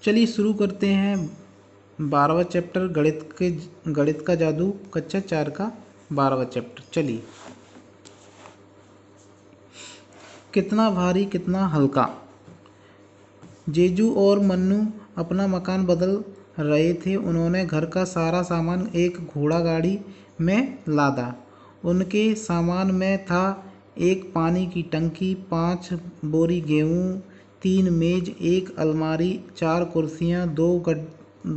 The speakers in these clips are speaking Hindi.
चलिए शुरू करते हैं 12वां चैप्टर गणित का जादू कक्षा 4 का 12वां चैप्टर। चलिए, कितना भारी कितना हल्का। जेजू और मन्नू अपना मकान बदल रहे थे। उन्होंने घर का सारा सामान एक घोड़ा गाड़ी में लादा। उनके सामान में था एक पानी की टंकी, 5 बोरी गेहूँ, 3 मेज, एक अलमारी, 4 कुर्सियाँ, 2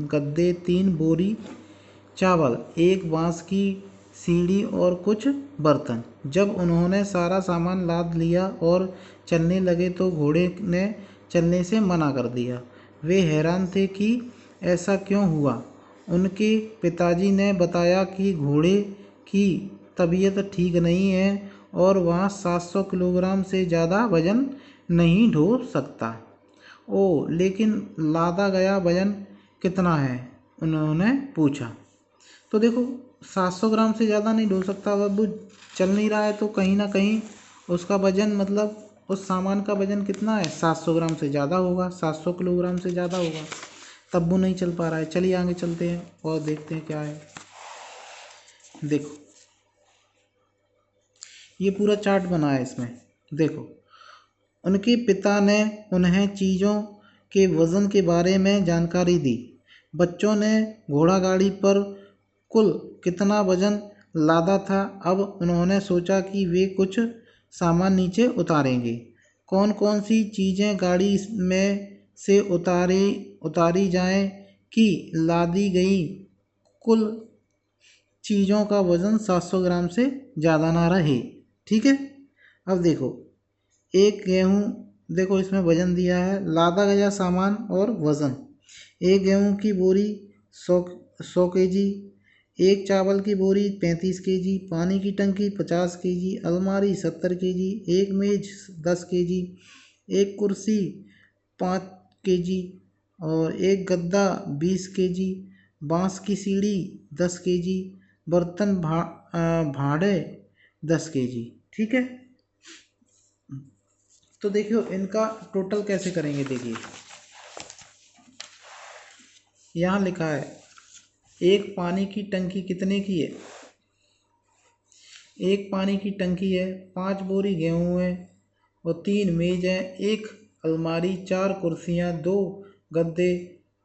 गद्दे, 3 बोरी चावल, एक बांस की सीढ़ी और कुछ बर्तन। जब उन्होंने सारा सामान लाद लिया और चलने लगे तो घोड़े ने चलने से मना कर दिया। वे हैरान थे कि ऐसा क्यों हुआ। उनके पिताजी ने बताया कि घोड़े की तबीयत ठीक नहीं है और वह 700 किलोग्राम से ज़्यादा वजन नहीं ढो सकता। ओह, लेकिन लादा गया वजन कितना है? उन्होंने पूछा। तो देखो, 700 ग्राम से ज़्यादा नहीं ढो सकता। अब वो चल नहीं रहा है तो कहीं ना कहीं उसका वजन, मतलब उस सामान का वजन कितना है? 700 ग्राम से ज़्यादा होगा, 700 किलोग्राम से ज़्यादा होगा, तब वो नहीं चल पा रहा है। चलिए आगे चलते हैं और देखते हैं क्या है। देखो, ये पूरा चार्ट बना है इसमें। देखो, उनके पिता ने उन्हें चीज़ों के वज़न के बारे में जानकारी दी। बच्चों ने घोड़ा गाड़ी पर कुल कितना वज़न लादा था। अब उन्होंने सोचा कि वे कुछ सामान नीचे उतारेंगे। कौन कौन सी चीज़ें गाड़ी में से उतारी जाएं कि लादी गई कुल चीज़ों का वज़न 700 ग्राम से ज़्यादा ना रहे। ठीक है, अब देखो, एक गेहूँ, देखो इसमें वज़न दिया है, लादा गया सामान और वज़न। एक गेहूँ की बोरी 100 केजी, एक चावल की बोरी 35 केजी, पानी की टंकी 50 केजी, अलमारी 70 केजी, एक मेज 10 केजी, एक कुर्सी 5 केजी और एक गद्दा 20 केजी, बांस की सीढ़ी 10 केजी, बर्तन भाड़े 10 केजी। ठीक है, तो देखियो इनका टोटल कैसे करेंगे। देखिए, यहाँ लिखा है एक पानी की टंकी कितने की है? एक पानी की टंकी है, 5 बोरी गेहूँ है और 3 मेज है, एक अलमारी, 4 कुर्सियाँ, 2 गद्दे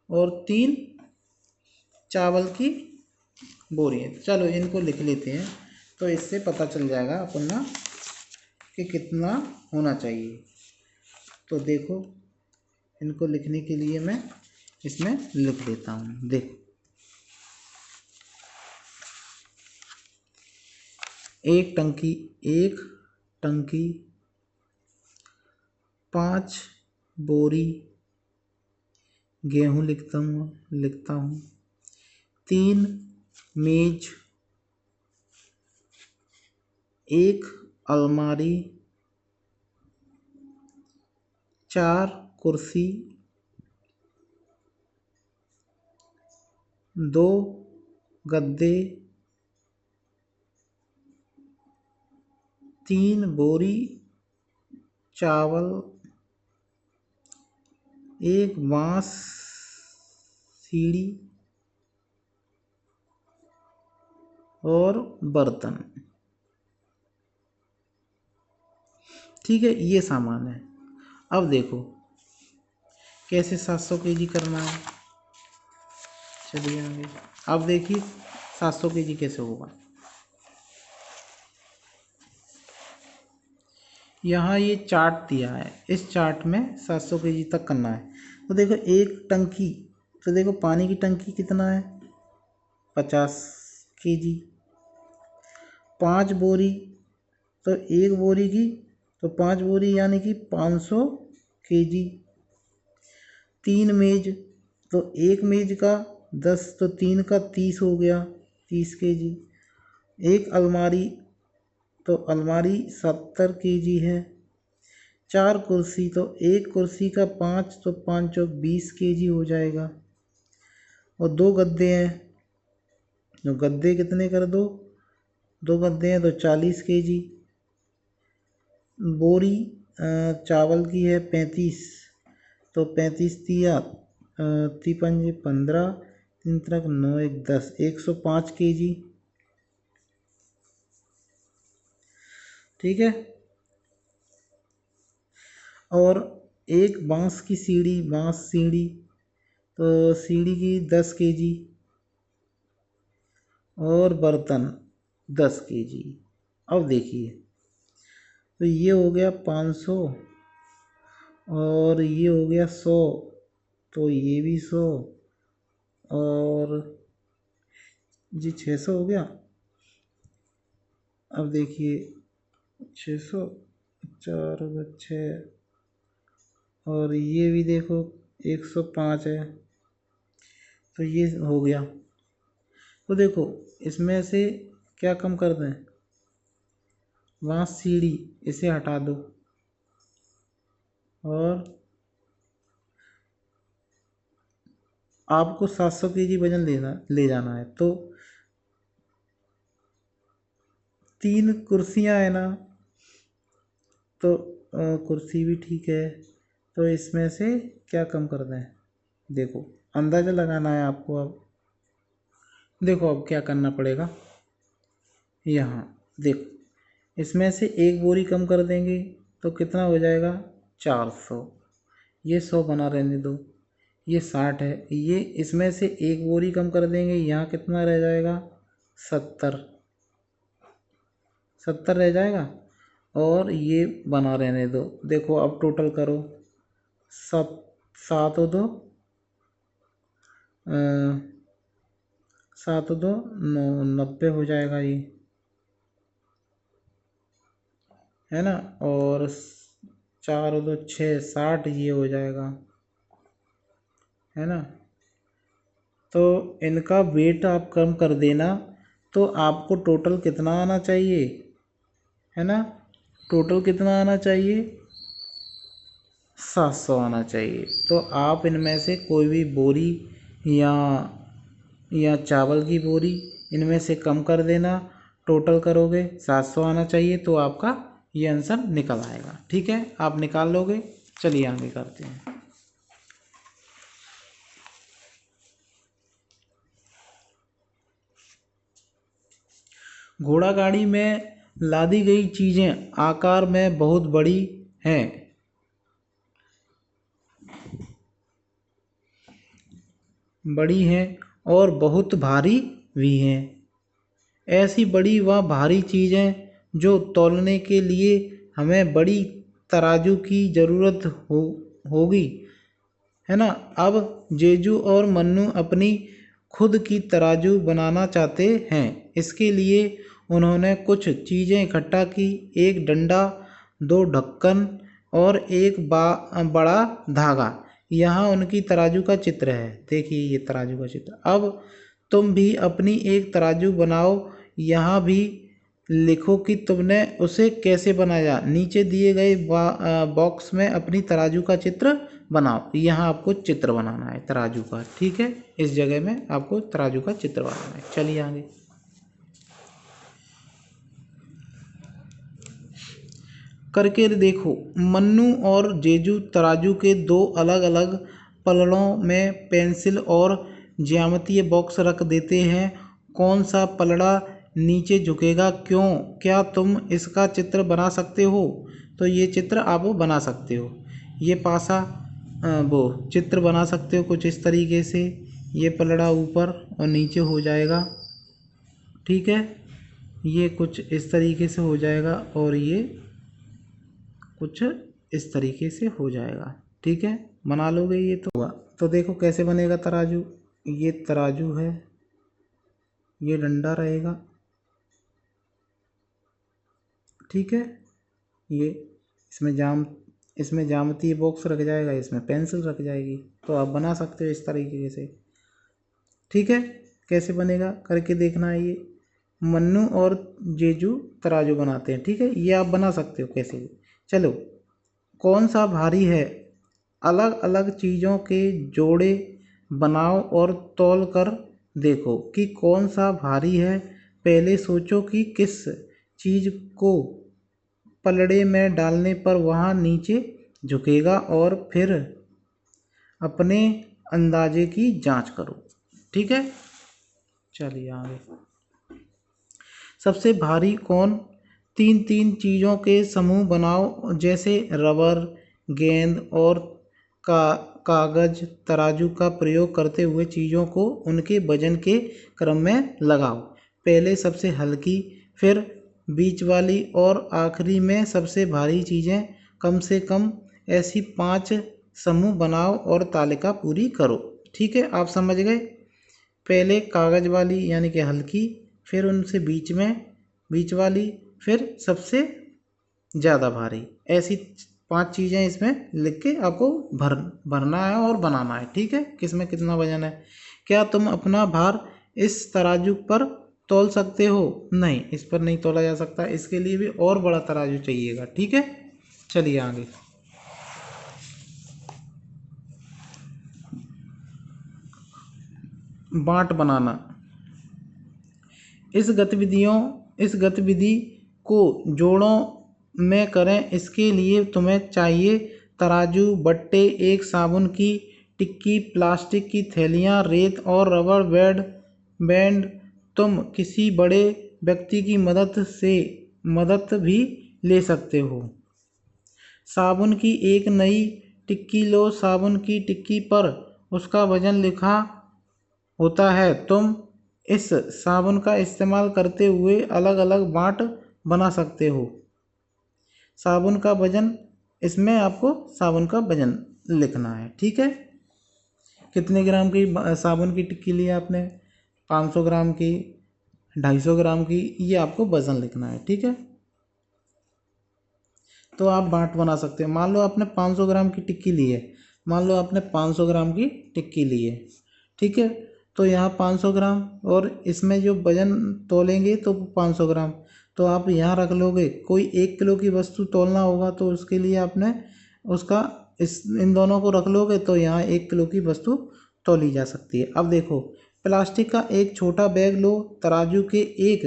और 3 चावल की बोरी है। चलो इनको लिख लेते हैं, तो इससे पता चल जाएगा अपन ना कि कितना होना चाहिए। तो देखो, इनको लिखने के लिए मैं इसमें लिख देता हूँ। देखो, एक टंकी 5 बोरी गेहूँ लिखता हूँ 3 मेज, एक अलमारी, 4 कुर्सी, 2 गद्दे, 3 बोरी चावल, एक बांस सीढ़ी और बर्तन। ठीक है, ये सामान है। अब देखो कैसे 700 केजी करना है। चलिए आगे, अब देखिए 700 केजी कैसे होगा। यहाँ ये चार्ट दिया है, इस चार्ट में 700 केजी तक करना है। तो देखो, एक टंकी, तो देखो पानी की टंकी कितना है? 50 केजी। 5 बोरी, तो एक बोरी की, तो 5 बोरी यानी कि 500 केजी। 3 मेज, तो एक मेज का 10, तो 3 का 30 हो गया, 30 केजी। एक अलमारी, तो अलमारी 70 केजी है। 4 कुर्सी, तो एक कुर्सी का 5, तो 5 और 20 केजी हो जाएगा। और 2 गद्दे हैं, तो गद्दे कितने कर दो? 2 गद्दे हैं तो 40 केजी। बोरी चावल की है 35, तो 35 दिया तिपंजे 15, 3 तरक 9, 1 10, 105 kg। ठीक है। और एक बांस की सीढ़ी, बांस सीढ़ी, तो सीढ़ी की 10 kg। और बर्तन 10 kg। अब देखिए, तो ये हो गया 500 और ये हो गया 100, तो ये भी 100 और जी 600 हो गया। अब देखिए 600, 4 6 और ये भी देखो 105 है, तो ये हो गया। तो देखो इसमें से क्या कम कर दें, वहाँ सीढ़ी इसे हटा दो और आपको 700 kg वजन ले जाना है। तो 3 कुर्सियाँ है ना, तो कुर्सी भी ठीक है, तो इसमें से क्या कम कर दें, देखो अंदाज़ा लगाना है आपको। अब देखो अब क्या करना पड़ेगा, यहाँ देखो इसमें से एक बोरी कम कर देंगे तो कितना हो जाएगा 400। ये 100 बना रहने दो, ये 60 है, ये इसमें से एक बोरी कम कर देंगे, यहाँ कितना रह जाएगा 70 रह जाएगा। और ये बना रहने दो। देखो अब टोटल करो, 7 2 7 2 9, 90 हो जाएगा ये, है ना। और 4 2 6, 60 ये हो जाएगा, है ना। तो इनका वेट आप कम कर देना, तो आपको टोटल कितना आना चाहिए, है ना। टोटल कितना आना चाहिए, 700 आना चाहिए। तो आप इनमें से कोई भी बोरी या चावल की बोरी इनमें से कम कर देना। टोटल करोगे 700 आना चाहिए, तो आपका ये आंसर निकल आएगा। ठीक है, आप निकाल लोगे। चलिए आगे करते हैं। घोड़ा गाड़ी में लादी गई चीज़ें आकार में बहुत बड़ी हैं, और बहुत भारी भी हैं। ऐसी बड़ी व भारी चीज़ें जो तौलने के लिए हमें बड़ी तराजू की ज़रूरत होगी, है ना। अब जेजू और मन्नू अपनी खुद की तराजू बनाना चाहते हैं। इसके लिए उन्होंने कुछ चीज़ें इकट्ठा की, एक डंडा, 2 ढक्कन और एक बड़ा धागा। यहाँ उनकी तराजू का चित्र है, देखिए ये तराजू का चित्र। अब तुम भी अपनी एक तराजू बनाओ, यहाँ भी लिखो कि तुमने उसे कैसे बनाया। नीचे दिए गए बॉक्स में अपनी तराजू का चित्र बनाओ। यहाँ आपको चित्र बनाना है तराजू का, ठीक है। इस जगह में आपको तराजू का चित्र बनाना है। चलिए आगे। करके देखो, मन्नू और जेजू तराजू के 2 अलग अलग पलड़ों में पेंसिल और ज्यामितीय बॉक्स रख देते हैं। कौन सा पलड़ा नीचे झुकेगा, क्यों? क्या तुम इसका चित्र बना सकते हो? तो ये चित्र आप बना सकते हो। ये पासा वो चित्र बना सकते हो कुछ इस तरीके से। ये पलड़ा ऊपर और नीचे हो जाएगा, ठीक है। ये कुछ इस तरीके से हो जाएगा और ये कुछ इस तरीके से हो जाएगा, ठीक है। बना लोगे ये तो हुआ। तो देखो कैसे बनेगा तराजू। ये तराजू है, ये डंडा रहेगा, ठीक है। ये इसमें ज्यामितीय बॉक्स रख जाएगा, इसमें पेंसिल रख जाएगी। तो आप बना सकते हो इस तरीके से, ठीक है। कैसे बनेगा करके देखना है। ये मन्नू और जेजू तराजू बनाते हैं, ठीक है। ये आप बना सकते हो कैसे भी। चलो, कौन सा भारी है, अलग अलग चीज़ों के जोड़े बनाओ और तौल कर देखो कि कौन सा भारी है। पहले सोचो कि किस चीज़ को पलड़े में डालने पर वहाँ नीचे झुकेगा, और फिर अपने अंदाजे की जांच करो। ठीक है, चलिए आगे। सबसे भारी कौन? तीन तीन चीज़ों के समूह बनाओ, जैसे रबर, गेंद और कागज। तराजू का प्रयोग करते हुए चीज़ों को उनके वजन के क्रम में लगाओ। पहले सबसे हल्की, फिर बीच वाली और आखिरी में सबसे भारी चीज़ें कम से कम। ऐसी 5 समूह बनाओ और तालिका पूरी करो। ठीक है, आप समझ गए। पहले कागज वाली यानी कि हल्की, फिर उनसे बीच में बीच वाली, फिर सबसे ज़्यादा भारी। ऐसी 5 चीज़ें इसमें लिख के आपको भरना है और बनाना है। ठीक है, किसमें कितना वजन है। क्या तुम अपना भार इस तराजू पर तौल सकते हो? नहीं, इस पर नहीं तौला जा सकता, इसके लिए भी और बड़ा तराजू चाहिएगा। ठीक है, चलिए आगे। बाँट बनाना। इस गतिविधि को जोड़ों में करें। इसके लिए तुम्हें चाहिए तराजू, बट्टे, एक साबुन की टिक्की, प्लास्टिक की थैलियाँ, रेत और रबर बैंड। तुम किसी बड़े व्यक्ति की मदद भी ले सकते हो। साबुन की एक नई टिक्की लो। साबुन की टिक्की पर उसका वजन लिखा होता है। तुम इस साबुन का इस्तेमाल करते हुए अलग अलग बाँट बना सकते हो। साबुन का वजन, इसमें आपको साबुन का वजन लिखना है। ठीक है, कितने ग्राम की साबुन की टिक्की ली आपने? 500 ग्राम की, 250 ग्राम की, ये आपको वजन लिखना है। ठीक है, तो आप बाँट बना सकते हैं। मान लो आपने 500 ग्राम की टिक्की ली है। मान लो आपने 500 ग्राम की टिक्की ली है। ठीक है, तो यहाँ 500 ग्राम और इसमें जो वजन तोलेंगे तो 500 ग्राम, तो आप यहाँ रख लोगे। कोई 1 किलो की वस्तु तोलना होगा तो उसके लिए आपने उसका इन दोनों को रख लोगे तो यहाँ 1 किलो की वस्तु तोली जा सकती है। अब देखो, प्लास्टिक का एक छोटा बैग लो, तराजू के एक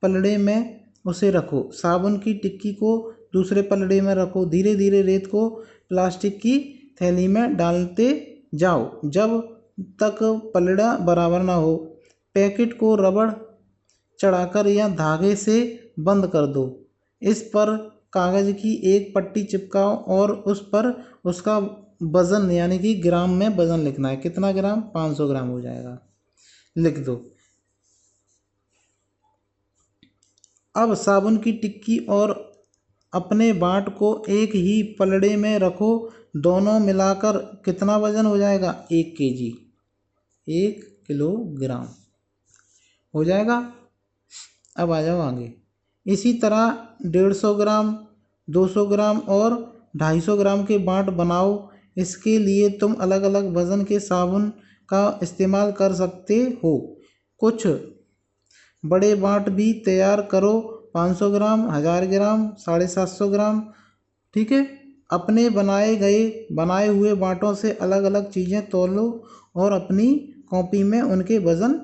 पलड़े में उसे रखो, साबुन की टिक्की को दूसरे पलड़े में रखो। धीरे धीरे रेत को प्लास्टिक की थैली में डालते जाओ जब तक पलड़ा बराबर ना हो। पैकेट को रबड़ चढ़ाकर या धागे से बंद कर दो। इस पर कागज की एक पट्टी चिपकाओ और उस पर उसका वजन यानी कि ग्राम में वजन लिखना है। कितना ग्राम? 500 ग्राम हो जाएगा, लिख दो। अब साबुन की टिक्की और अपने बाँट को एक ही पलड़े में रखो। दोनों मिलाकर कितना वजन हो जाएगा? 1 kg, 1 किलोग्राम हो जाएगा। अब आ जाओ आगे। इसी तरह 150 ग्राम, 200 ग्राम और 250 ग्राम के बाँट बनाओ। इसके लिए तुम अलग अलग वजन के साबुन का इस्तेमाल कर सकते हो। कुछ बड़े बाँट भी तैयार करो, 500 ग्राम, 1000 ग्राम, 750 ग्राम। ठीक है, अपने बनाए हुए बाँटों से अलग अलग चीज़ें तौलो और अपनी कॉपी में उनके वजन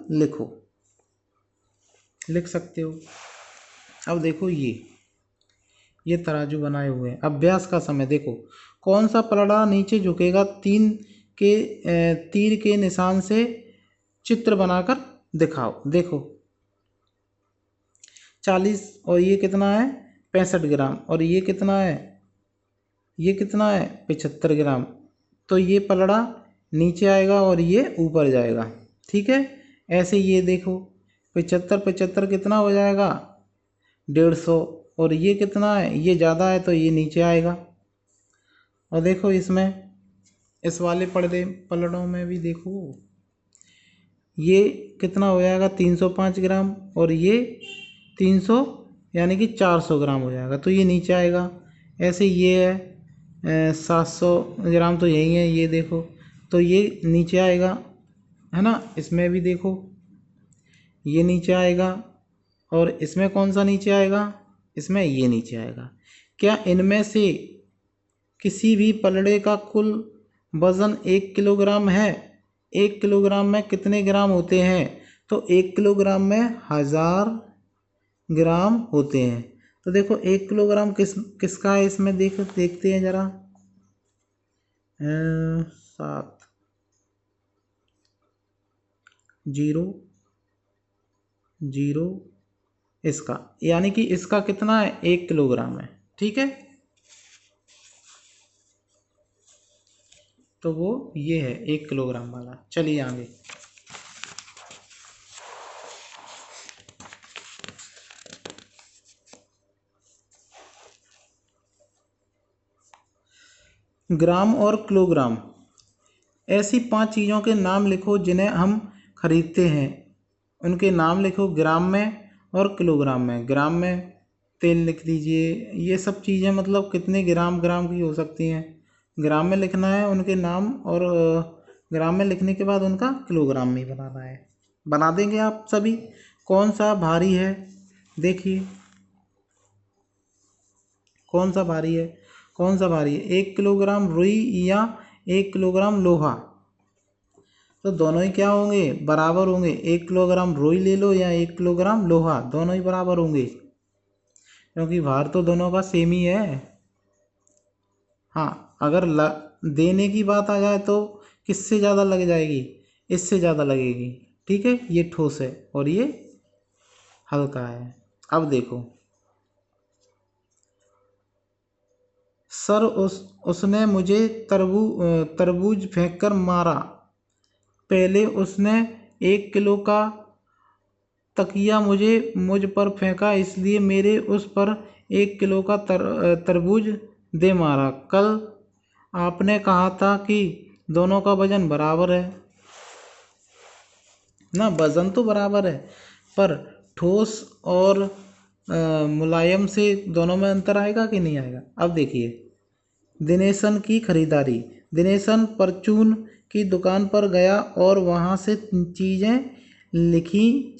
लिख सकते हो। अब देखो, ये तराजू बनाए हुए हैं। अभ्यास का समय देखो, कौन सा पलड़ा नीचे झुकेगा? तीर के निशान से चित्र बनाकर दिखाओ। देखो 40 और ये कितना है? 65 ग्राम। और ये कितना है? ये कितना है? 75 ग्राम। तो ये पलड़ा नीचे आएगा और ये ऊपर जाएगा। ठीक है, ऐसे ये देखो 75 कितना हो जाएगा? 150। और ये कितना है? ये ज़्यादा है तो ये नीचे आएगा। और देखो इसमें, इस वाले पलड़ों में भी देखो, ये कितना हो जाएगा? 305 ग्राम। और ये 300 यानी कि 400 ग्राम हो जाएगा, तो ये नीचे आएगा। ऐसे ये है 700 ग्राम, तो यही है, ये देखो, तो ये नीचे आएगा, है ना। इसमें भी देखो, ये नीचे आएगा। और इसमें कौन सा नीचे आएगा? इसमें ये नीचे आएगा। क्या इनमें से किसी भी पलड़े का कुल वज़न 1 किलोग्राम है? 1 किलोग्राम में कितने ग्राम होते हैं? तो 1 किलोग्राम में 1000 ग्राम होते हैं। तो देखो 1 किलोग्राम किसका है इसमें? देखते हैं ज़रा। 7 जीरो जीरो इसका, यानी कि इसका कितना है, 1 किलोग्राम है। ठीक है, तो वो ये है 1 किलोग्राम वाला। चलिए आगे। ग्राम और किलोग्राम, ऐसी 5 चीज़ों के नाम लिखो जिन्हें हम खरीदते हैं। उनके नाम लिखो ग्राम में और किलोग्राम में। ग्राम में तेल लिख दीजिए, ये सब चीज़ें मतलब कितने ग्राम ग्राम की हो सकती हैं, ग्राम में लिखना है उनके नाम, और ग्राम में लिखने के बाद उनका किलोग्राम में बनाना है। बना देंगे आप सभी। कौन सा भारी है, देखिए कौन सा भारी है, कौन सा भारी है, 1 किलोग्राम रुई या 1 किलोग्राम लोहा। तो दोनों ही क्या होंगे, बराबर होंगे। 1 किलोग्राम रुई ले लो या 1 किलोग्राम लोहा, दोनों ही बराबर होंगे, क्योंकि भार तो दोनों का सेम ही है। हाँ, अगर देने की बात आ जाए तो किससे ज़्यादा लग जाएगी, इससे ज़्यादा लगेगी। ठीक है, ये ठोस है और ये हल्का है। अब देखो, सर उसने मुझे तरबूज फेंककर मारा। पहले उसने 1 किलो का तकिया मुझ पर फेंका, इसलिए मेरे उस पर 1 किलो का तरबूज दे मारा। कल आपने कहा था कि दोनों का वजन बराबर है ना। वजन तो बराबर है, पर ठोस और मुलायम से दोनों में अंतर आएगा कि नहीं आएगा। अब देखिए, दिनेशन की खरीदारी। दिनेशन परचून की दुकान पर गया और वहाँ से चीज़ें लिखी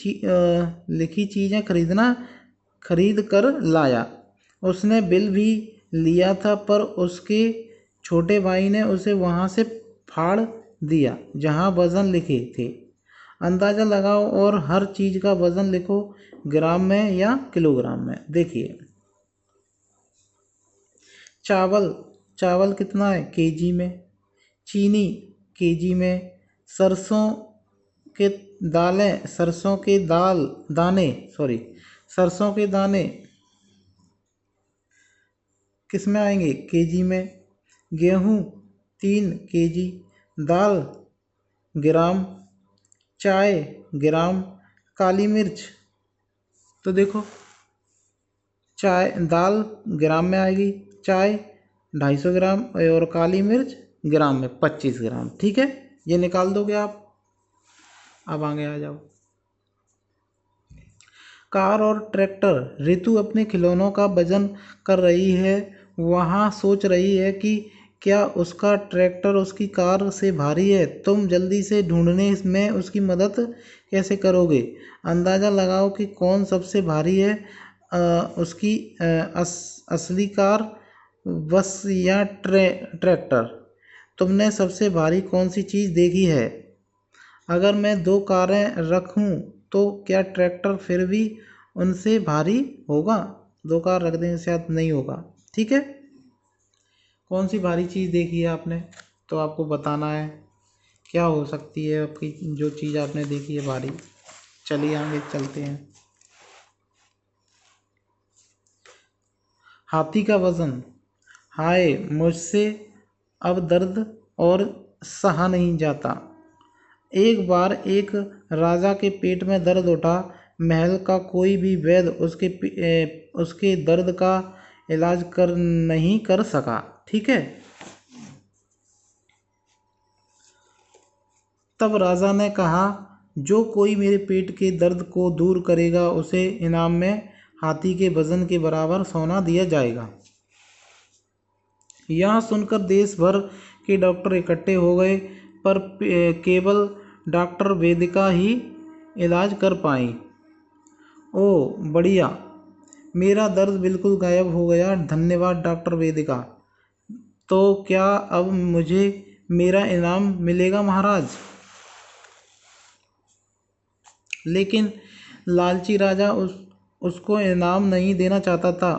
चीज़ें खरीद कर लाया। उसने बिल भी लिया था, पर उसके छोटे भाई ने उसे वहाँ से फाड़ दिया जहाँ वज़न लिखे थे। अंदाज़ा लगाओ और हर चीज़ का वज़न लिखो, ग्राम में या किलोग्राम में। देखिए, चावल कितना है, केजी में। चीनी केजी में। सरसों के सरसों के दाने किस में आएंगे, केजी में। गेहूँ 3 केजी। दाल ग्राम। चाय ग्राम। काली मिर्च, तो देखो दाल ग्राम में आएगी, चाय 250 ग्राम और काली मिर्च ग्राम में 25 ग्राम। ठीक है, ये निकाल दोगे आप। अब आगे आ जाओ। कार और ट्रैक्टर। रितु अपने खिलौनों का वजन कर रही है। वहाँ सोच रही है कि क्या उसका ट्रैक्टर उसकी कार से भारी है। तुम जल्दी से ढूंढने में उसकी मदद कैसे करोगे। अंदाज़ा लगाओ कि कौन सबसे भारी है, उसकी असली कार, बस या ट्रैक्टर। तुमने सबसे भारी कौन सी चीज़ देखी है। अगर मैं 2 कारें रखूं तो क्या ट्रैक्टर फिर भी उनसे भारी होगा। 2 कार रख दें शायद नहीं होगा। ठीक है, कौन सी भारी चीज़ देखी है आपने, तो आपको बताना है क्या हो सकती है आपकी जो चीज़ आपने देखी है भारी। चलिए आगे चलते हैं। हाथी का वज़न। हाय, मुझसे अब दर्द और सहा नहीं जाता। एक बार एक राजा के पेट में दर्द उठा। महल का कोई भी वैद्य उसके दर्द का इलाज नहीं कर सका। ठीक है, तब राजा ने कहा, जो कोई मेरे पेट के दर्द को दूर करेगा उसे इनाम में हाथी के वजन के बराबर सोना दिया जाएगा। यह सुनकर देश भर के डॉक्टर इकट्ठे हो गए, पर केवल डॉक्टर वेदिका ही इलाज कर पाई। ओह बढ़िया, मेरा दर्द बिल्कुल गायब हो गया, धन्यवाद डॉक्टर वेदिका। तो क्या अब मुझे मेरा इनाम मिलेगा महाराज। लेकिन लालची राजा उसको इनाम नहीं देना चाहता था।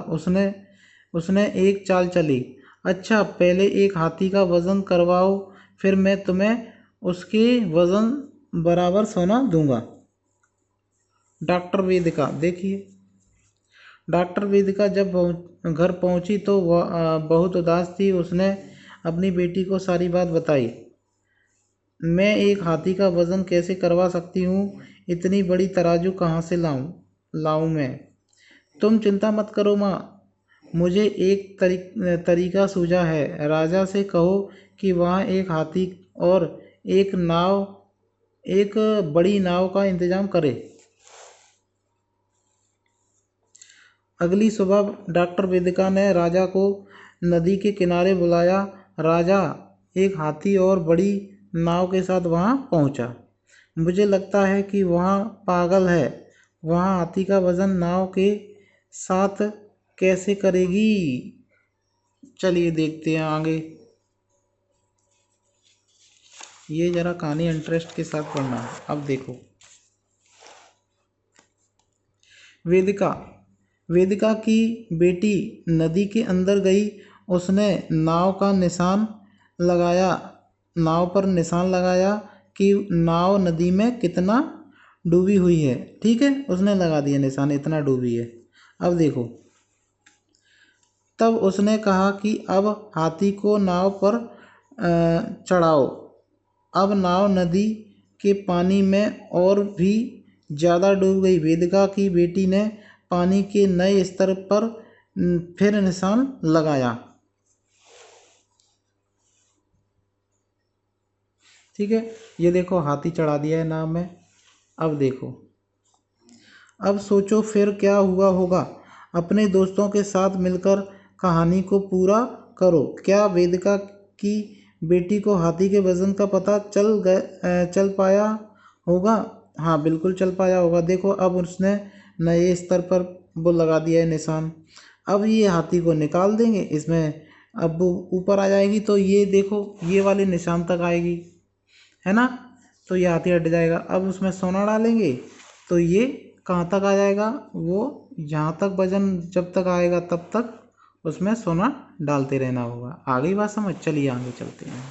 उसने एक चाल चली। अच्छा, पहले एक हाथी का वज़न करवाओ, फिर मैं तुम्हें उसके वज़न बराबर सोना दूंगा। डॉक्टर वेदिका, देखिए डॉक्टर वेदिका जब घर पहुंची तो वह बहुत उदास थी। उसने अपनी बेटी को सारी बात बताई। मैं एक हाथी का वजन कैसे करवा सकती हूँ? इतनी बड़ी तराजू कहाँ से लाऊं मैं? तुम चिंता मत करो माँ, मुझे एक तरीका सूझा है। राजा से कहो कि वहाँ एक हाथी और एक बड़ी नाव का इंतजाम करे। अगली सुबह डॉक्टर वेदिका ने राजा को नदी के किनारे बुलाया। राजा एक हाथी और बड़ी नाव के साथ वहाँ पहुँचा। मुझे लगता है कि वहाँ पागल है। वहाँ हाथी का वजन नाव के साथ कैसे करेगी? चलिए देखते हैं आगे। ये जरा कहानी इंटरेस्ट के साथ पढ़ना है। अब देखो, वेदिका वेदिका की बेटी नदी के अंदर गई। उसने नाव पर निशान लगाया कि नाव नदी में कितना डूबी हुई है। ठीक है, उसने लगा दिया निशान, इतना डूबी है। अब देखो, तब उसने कहा कि अब हाथी को नाव पर चढ़ाओ। अब नाव नदी के पानी में और भी ज़्यादा डूब गई। वेदिका की बेटी ने पानी के नए स्तर पर फिर निशान लगाया। ठीक है, ये देखो हाथी चढ़ा दिया है नाव में। अब देखो, अब सोचो फिर क्या हुआ होगा। अपने दोस्तों के साथ मिलकर कहानी को पूरा करो। क्या वेदिका की बेटी को हाथी के वजन का पता चल पाया होगा? हाँ, बिल्कुल चल पाया होगा। देखो, अब उसने नए स्तर पर वो लगा दिया है निशान। अब ये हाथी को निकाल देंगे, इसमें अब वो ऊपर आ जाएगी तो ये देखो ये वाले निशान तक आएगी, है ना? तो ये हाथी हट जाएगा। अब उसमें सोना डालेंगे तो ये कहाँ तक आ जाएगा? वो जहाँ तक वजन जब तक आएगा तब तक उसमें सोना डालते रहना होगा। आ गई बात समझ? चलिए आगे चलते हैं।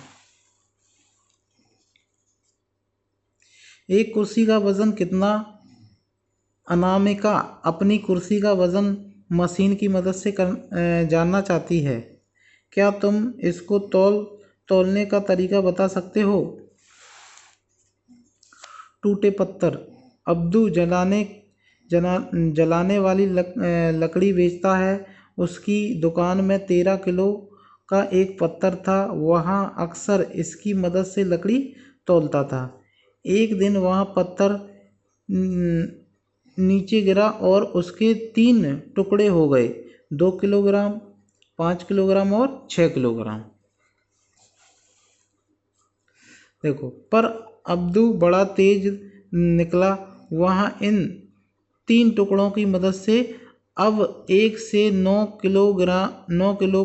एक कुर्सी का वजन कितना? अनामिका अपनी कुर्सी का वजन मशीन की मदद से जानना चाहती है। क्या तुम इसको तौलने का तरीका बता सकते हो? टूटे पत्थर। अब्दू जलाने वाली लकड़ी बेचता है। उसकी दुकान में 13 किलो का एक पत्थर था। वहाँ अक्सर इसकी मदद से लकड़ी तौलता था। एक दिन वहाँ पत्थर नीचे गिरा और उसके 3 टुकड़े हो गए, 2 किलोग्राम, 5 किलोग्राम और 6 किलोग्राम। देखो, पर अब्दू बड़ा तेज निकला। वहाँ इन 3 टुकड़ों की मदद से अब 1 से 9 किलो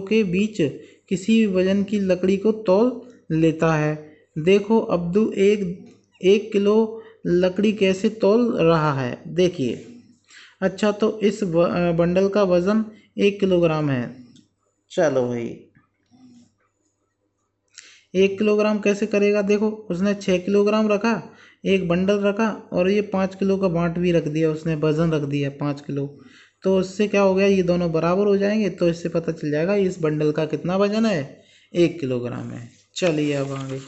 के बीच किसी भी वजन की लकड़ी को तौल लेता है। देखो अब्दू एक किलो लकड़ी कैसे तौल रहा है, देखिए। अच्छा, तो इस बंडल का वजन 1 किलोग्राम है। चलो भाई, 1 किलोग्राम कैसे करेगा? देखो, उसने 6 किलोग्राम रखा, एक बंडल रखा और ये 5 किलो का बाँट भी रख दिया, उसने वजन रख दिया 5 किलो। तो उससे क्या हो गया, ये दोनों बराबर हो जाएंगे। तो इससे पता चल जाएगा इस बंडल का कितना वजन है, 1 किलोग्राम है। चलिए अब आगे।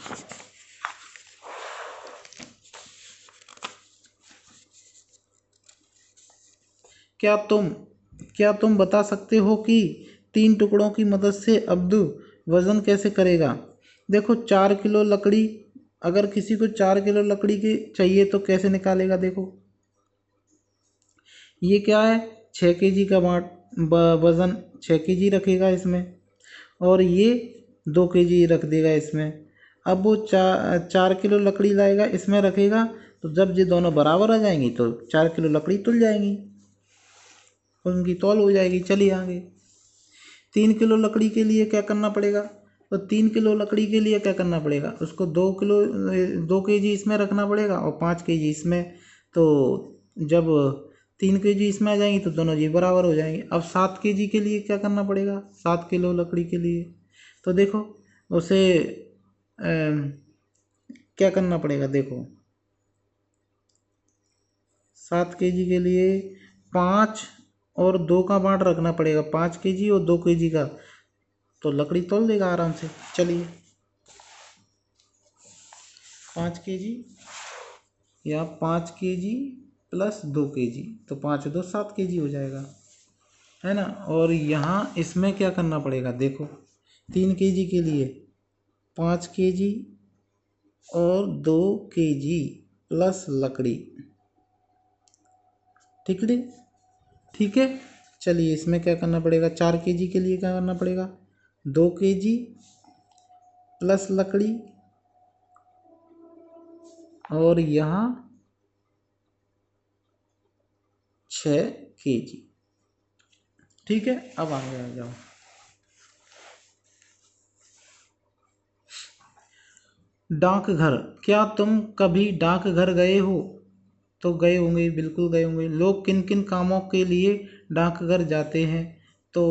क्या तुम बता सकते हो कि 3 टुकड़ों की मदद से अब्दू वजन कैसे करेगा? देखो, 4 किलो लकड़ी, अगर किसी को 4 किलो लकड़ी की चाहिए तो कैसे निकालेगा? देखो, ये क्या है, 6 kg का वजन 6 kg रखेगा इसमें, और ये 2 kg रख देगा इसमें। अब वो 4 किलो लकड़ी लाएगा, इसमें रखेगा, तो जब ये दोनों बराबर आ जाएंगी तो 4 किलो लकड़ी तुल जाएंगी, उनकी तौल हो जाएगी। चलिए आगे। 3 किलो लकड़ी के लिए क्या करना पड़ेगा? तो 3 किलो लकड़ी के लिए क्या करना पड़ेगा? उसको 2 kg इसमें रखना पड़ेगा और 5 kg इसमें। तो जब 3 kg इसमें आ जाएंगी तो दोनों जी बराबर हो जाएंगे। अब 7 kg के लिए क्या करना पड़ेगा? 7 किलो लकड़ी के लिए तो देखो उसे क्या करना पड़ेगा? देखो, 7 kg के लिए 5 और 2 का बाँट रखना पड़ेगा, 5 kg और 2 kg का, तो लकड़ी तोल देगा आराम से। चलिए 5 kg या 5 kg प्लस 2 kg, तो 5 2 7 kg हो जाएगा, है ना। और यहाँ इसमें क्या करना पड़ेगा, देखो 3 kg के लिए 5 kg और 2 kg प्लस लकड़ी, ठीक है। चलिए इसमें क्या करना पड़ेगा, 4 kg के लिए क्या करना पड़ेगा, 2 kg प्लस लकड़ी, और यहाँ 6 kg, ठीक है। अब आगे आ जाओ। डाकघर, क्या तुम कभी डाकघर गए हो? तो गए होंगे, बिल्कुल गए होंगे। लोग किन किन कामों के लिए डाकघर जाते हैं? तो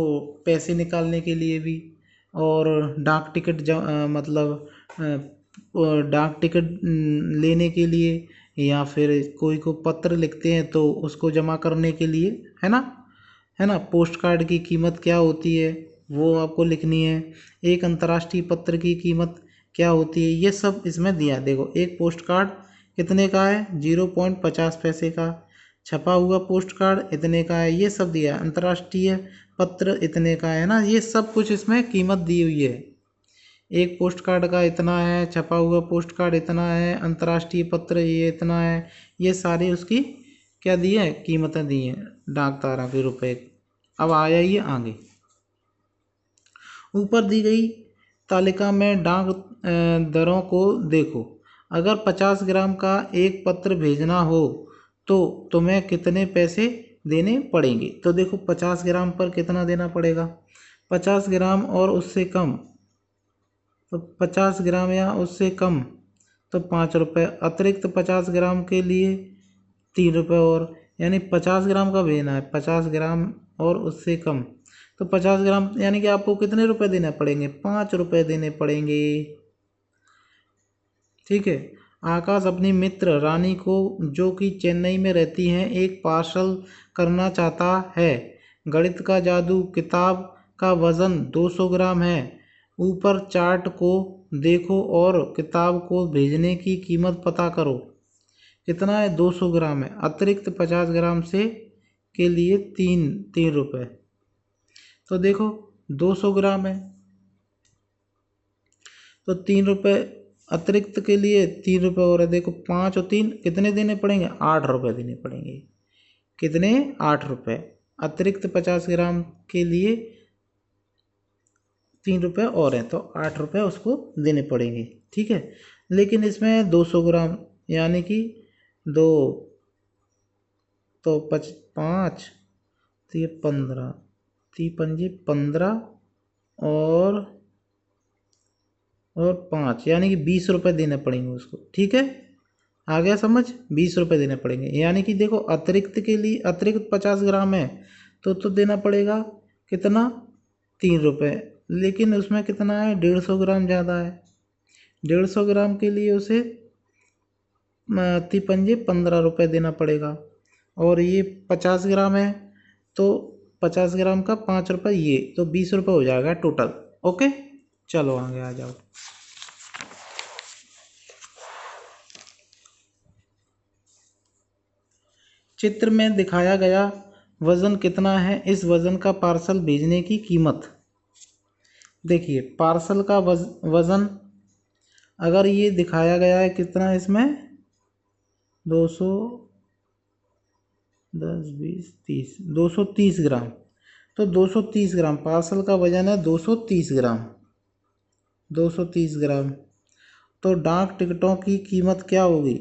पैसे निकालने के लिए भी, और डाक टिकट मतलब डाक टिकट लेने के लिए, या फिर कोई को पत्र लिखते हैं तो उसको जमा करने के लिए, है ना, है ना। पोस्ट कार्ड की कीमत क्या होती है वो आपको लिखनी है। एक अंतर्राष्ट्रीय पत्र की कीमत क्या होती है, ये सब इसमें दिया है। देखो एक पोस्ट कार्ड कितने का है, 0.50 पैसे का। छपा हुआ पोस्ट कार्ड इतने का है, ये सब दिया है। अंतर्राष्ट्रीय पत्र इतने का है ना, ये सब कुछ इसमें कीमत दी हुई है। एक पोस्ट कार्ड का इतना है, छपा हुआ पोस्ट कार्ड इतना है, अंतर्राष्ट्रीय पत्र ये इतना है, ये सारी उसकी क्या दी है, कीमतें दी हैं डाक तारों के रुपए। अब आ जाइए आगे। ऊपर दी गई तालिका में डाक दरों को देखो। अगर 50 ग्राम का एक पत्र भेजना हो तो तुम्हें कितने पैसे देने पड़ेंगे? तो देखो 50 ग्राम पर कितना देना पड़ेगा, 50 ग्राम और उससे कम, तो 50 ग्राम या उससे कम तो 5 रुपये, अतिरिक्त 50 ग्राम के लिए 3 रुपये और, यानी 50 ग्राम का भेजना है, 50 ग्राम और उससे कम, तो 50 ग्राम यानी कि आपको कितने रुपए देने पड़ेंगे, 5 रुपये देने पड़ेंगे, ठीक है। आकाश अपनी मित्र रानी को, जो कि चेन्नई में रहती हैं, एक पार्सल करना चाहता है। गणित का जादू किताब का वजन 200 ग्राम है। ऊपर चार्ट को देखो और किताब को भेजने की कीमत पता करो। कितना है, 200 ग्राम है, अतिरिक्त 50 ग्राम से के लिए तीन रुपये। तो देखो 200 ग्राम है तो 3 रुपये, अतिरिक्त के लिए 3 रुपये और है। देखो 5 और 3 कितने देने पड़ेंगे, 8 रुपये देने पड़ेंगे। कितने, 8 रुपये। अतिरिक्त 50 ग्राम के लिए 3 रुपये और हैं, तो 8 रुपये उसको देने पड़ेंगे, ठीक है। लेकिन इसमें 200 ग्राम यानी कि 2 तो 5 तो ये 15, 3 × 15 और 5 यानी कि 20 रुपये देने पड़ेंगे उसको, ठीक है। आ गया समझ, 20 रुपये देने पड़ेंगे। यानी कि देखो अतिरिक्त के लिए, अतिरिक्त 50 ग्राम है तो देना पड़ेगा कितना, 3 रुपये। लेकिन उसमें कितना है, 150 ग्राम ज़्यादा है। 150 ग्राम के लिए उसे 15 रुपये देना पड़ेगा। और ये 50 ग्राम है तो 50 ग्राम का 5 रुपये, ये तो 20 रुपये हो जाएगा टोटल। ओके चलो आगे आ जाओ। चित्र में दिखाया गया वजन कितना है, इस वजन का पार्सल भेजने की कीमत। देखिए पार्सल का वजन अगर ये दिखाया गया है कितना, इसमें 200, 10, 20, 30, 230 ग्राम, तो 230 ग्राम पार्सल का वजन है, 230 ग्राम, 230 ग्राम। तो डाक टिकटों की कीमत क्या होगी,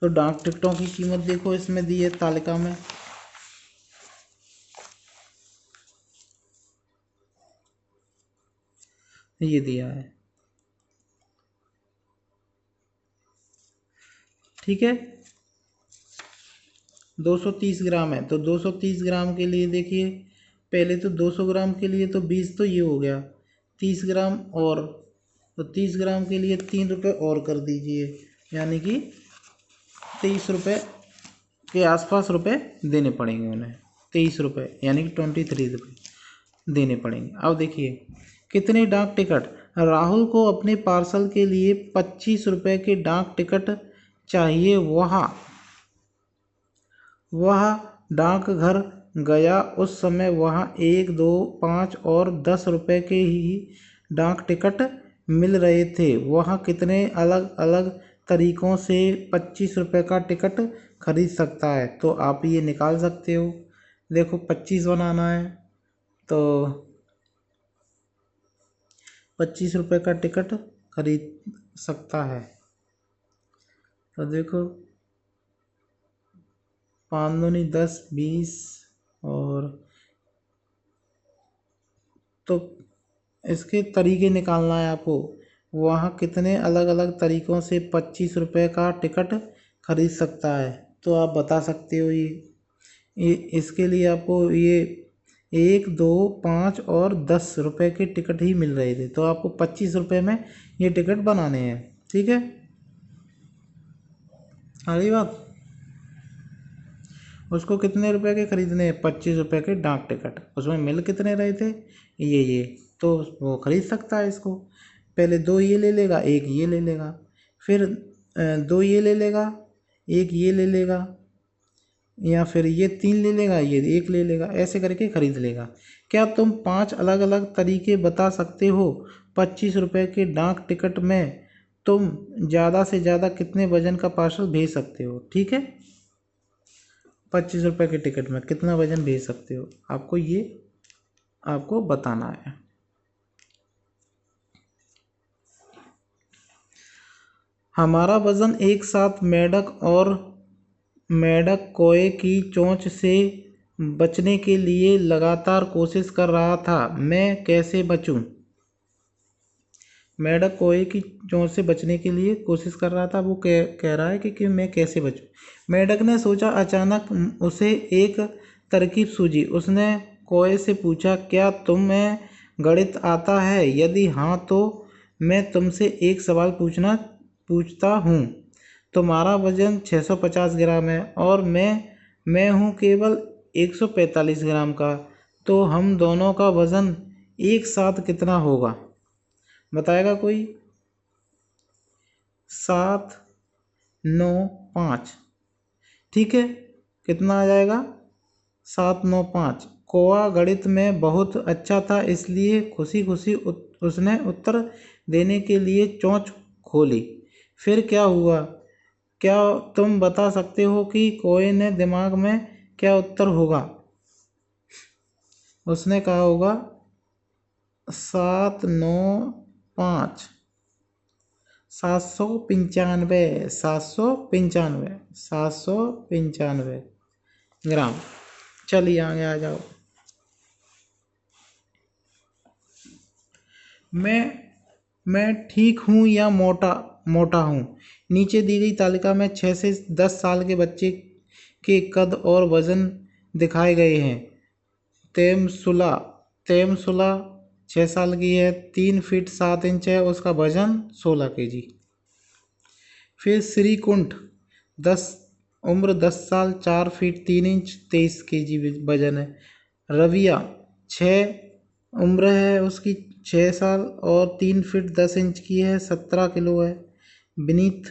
तो डाक टिकटों की कीमत देखो इसमें दी है तालिका में, ये दिया है, ठीक है। 230 ग्राम है तो 230 ग्राम के लिए देखिए, पहले तो 200 ग्राम के लिए तो 20 तो ये हो गया, 30 ग्राम और, तो 30 ग्राम के लिए 3 रुपये और कर दीजिए, यानी कि 23 रुपये के आसपास रुपए देने पड़ेंगे उन्हें। 23 रुपये यानी कि 23 रुपये देने पड़ेंगे। अब देखिए कितने डाक टिकट। राहुल को अपने पार्सल के लिए 25 रुपये के डाक टिकट चाहिए। वह डाकघर गया। उस समय वहाँ 1, 2, 5 और 10 रुपये के ही डाक टिकट मिल रहे थे। वह कितने अलग अलग तरीकों से 25 रुपये का टिकट खरीद सकता है? तो आप ये निकाल सकते हो। देखो 25 बनाना है तो 25 रुपये का टिकट खरीद सकता है। तो देखो 5 दूनी 10, 20 और तो इसके तरीके निकालना है आपको। वहाँ कितने अलग अलग तरीक़ों से 25 रुपये का टिकट खरीद सकता है? तो आप बता सकते हो ये इसके लिए आपको ये 1, 2, 5 और 10 रुपये के टिकट ही मिल रहे थे। तो आपको 25 रुपये में ये टिकट बनाने हैं। ठीक है, अगली बात, उसको कितने रुपए के खरीदने हैं? 25 रुपये के डाक टिकट। उसमें मिल कितने रहे थे? ये तो वो खरीद सकता है इसको। पहले 2 ये ले लेगा, 1 ये ले लेगा, फिर 2 ये ले लेगा, 1 ये ले लेगा, या फिर ये 3 ले लेगा, ये 1 ले लेगा, ऐसे करके खरीद लेगा। क्या तुम 5 अलग अलग तरीके बता सकते हो? 25 रुपये के डाक टिकट में तुम ज़्यादा से ज़्यादा कितने वजन का पार्सल भेज सकते हो? ठीक है, 25 रुपये के टिकट में कितना वजन भेज सकते हो? आपको बताना है। हमारा वजन एक साथ मेढक कोए की चोंच से बचने के लिए लगातार कोशिश कर रहा था। मैं कैसे बचूं? मेढक कोए की चोंच से बचने के लिए कोशिश कर रहा था। वो कह रहा है कि मैं कैसे बचूं। मेढक ने सोचा। अचानक उसे एक तरकीब सूझी। उसने कोए से पूछा, क्या तुम्हें गणित आता है? यदि हाँ तो मैं तुमसे एक सवाल पूछता हूँ। तुम्हारा वजन 650 ग्राम है और मैं हूँ केवल 145 ग्राम का। तो हम दोनों का वजन एक साथ कितना होगा? बताएगा कोई? 7, 9, 5। ठीक है, कितना आ जाएगा? 7, 9, 5। कौआ गणित में बहुत अच्छा था, इसलिए खुशी खुशी उसने उत्तर देने के लिए चोंच खोली। फिर क्या हुआ? क्या तुम बता सकते हो कि कौए ने दिमाग में क्या उत्तर होगा? उसने कहा होगा 7, 9, 5, 795, 795 ग्राम। चलिए आगे आ जाओ। मैं ठीक हूँ या मोटा हूँ? नीचे दी गई तालिका में 6 से 10 साल के बच्चे के कद और वजन दिखाए गए हैं। तेमसुला 6 साल की है, 3 फीट 7 इंच है, उसका वजन 16 kg। फिर श्रीकुंठ उम्र 10 साल, 4 फीट 3 इंच, 23 kg वजन है। रविया 6 उम्र है उसकी, 6 साल और 3 फीट 10 इंच की है, 17 किलो है। विनीत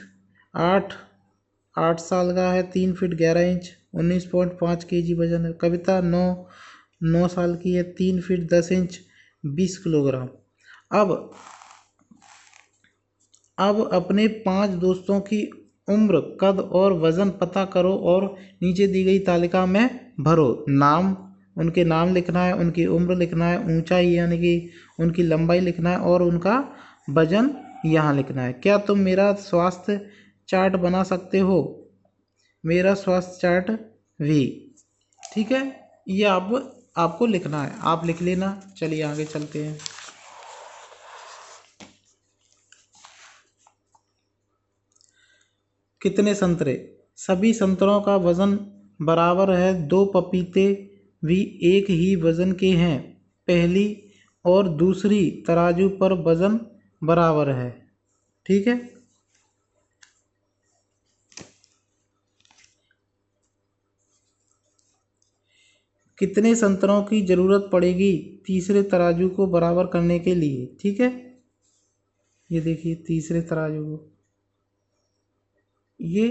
8 साल का है, 3 फीट 11 इंच, 19.5 kg वजन है। कविता 9 साल की है, 3 फीट 10 इंच, 20 किलोग्राम। अब अपने 5 दोस्तों की उम्र, कद और वजन पता करो और नीचे दी गई तालिका में भरो। उनके नाम लिखना है, उनकी उम्र लिखना है, ऊंचाई यानी कि उनकी लंबाई लिखना है और उनका वजन यहाँ लिखना है। क्या तुम मेरा स्वास्थ्य चार्ट बना सकते हो? मेरा स्वास्थ्य चार्ट भी। ठीक है, ये आपको लिखना है, आप लिख लेना। चलिए आगे चलते हैं। कितने संतरे? सभी संतरों का वजन बराबर है। 2 पपीते भी एक ही वजन के हैं। पहली और दूसरी तराजू पर वजन बराबर है। ठीक है, कितने संतरों की ज़रूरत पड़ेगी तीसरे तराजू को बराबर करने के लिए। ठीक है, ये देखिए तीसरे तराजू को, ये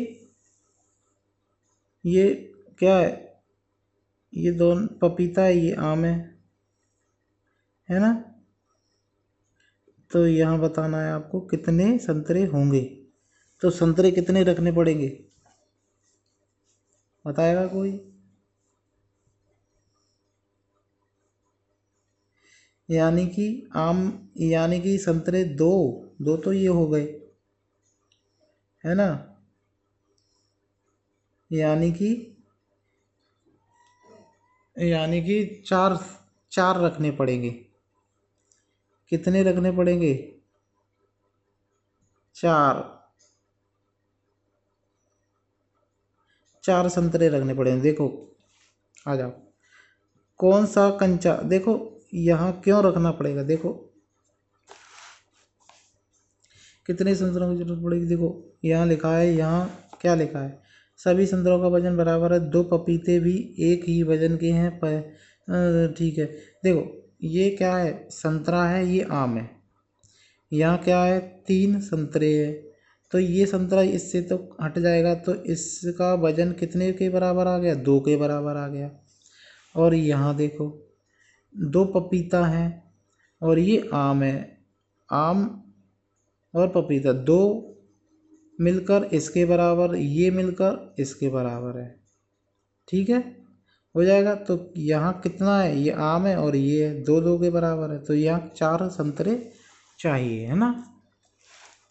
क्या है, ये दोनों पपीता है, ये आम है ना। तो यहाँ बताना है आपको कितने संतरे होंगे। तो संतरे कितने रखने पड़ेंगे, बताएगा कोई? यानी कि संतरे दो, दो तो ये हो गए, है ना। यानी कि चार, चार रखने पड़ेंगे। कितने रखने पड़ेंगे, चार, चार संतरे रखने पड़ेंगे। देखो आ जाओ, कौन सा कंचा, देखो यहाँ क्यों रखना पड़ेगा, देखो कितने संतरों की जरूरत पड़ेगी। देखो यहाँ लिखा है, यहाँ क्या लिखा है, सभी संतरों का वजन बराबर है, दो पपीते भी एक ही वजन के हैं ठीक है। देखो ये क्या है, संतरा है, ये आम है, यहाँ क्या है, तीन संतरे है, तो ये संतरा इससे तो हट जाएगा, तो इसका वजन कितने के बराबर आ गया, दो के बराबर आ गया। और यहाँ देखो दो पपीता है और ये आम है, आम और पपीता दो मिलकर इसके बराबर, ये मिलकर इसके बराबर है। ठीक है, हो जाएगा। तो यहाँ कितना है, ये आम है और ये है, दो दो के बराबर है, तो यहाँ चार संतरे चाहिए, है ना।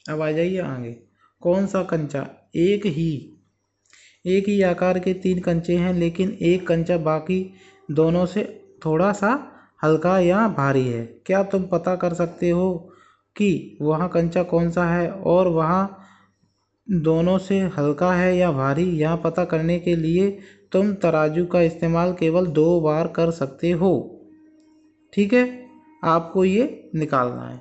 अब आ जाइए आगे, कौन सा कंचा, एक ही आकार के तीन कंचे हैं, लेकिन एक कंचा बाकी दोनों से थोड़ा सा हल्का या भारी है। क्या तुम पता कर सकते हो कि वह कंचा कौन सा है और वह दोनों से हल्का है या भारी? यह पता करने के लिए तुम तराजू का इस्तेमाल केवल 2 बार कर सकते हो। ठीक है, आपको ये निकालना है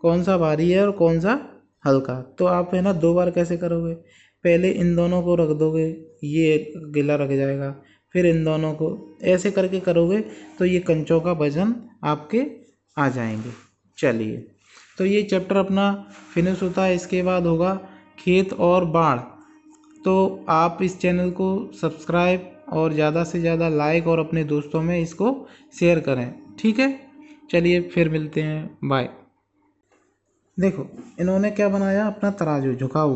कौन सा भारी है और कौन सा हल्का। तो आप है ना 2 बार कैसे करोगे, पहले इन दोनों को रख दोगे, ये गिला रख जाएगा, फिर इन दोनों को ऐसे करके करोगे तो ये कंचों का वजन आपके आ जाएंगे। चलिए, तो ये चैप्टर अपना फिनिश होता है। इसके बाद होगा खेत और बाढ़। तो आप इस चैनल को सब्सक्राइब और ज़्यादा से ज़्यादा लाइक और अपने दोस्तों में इसको शेयर करें। ठीक है, चलिए फिर मिलते हैं, बाय। देखो इन्होंने क्या बनाया, अपना तराजू झुका हुआ।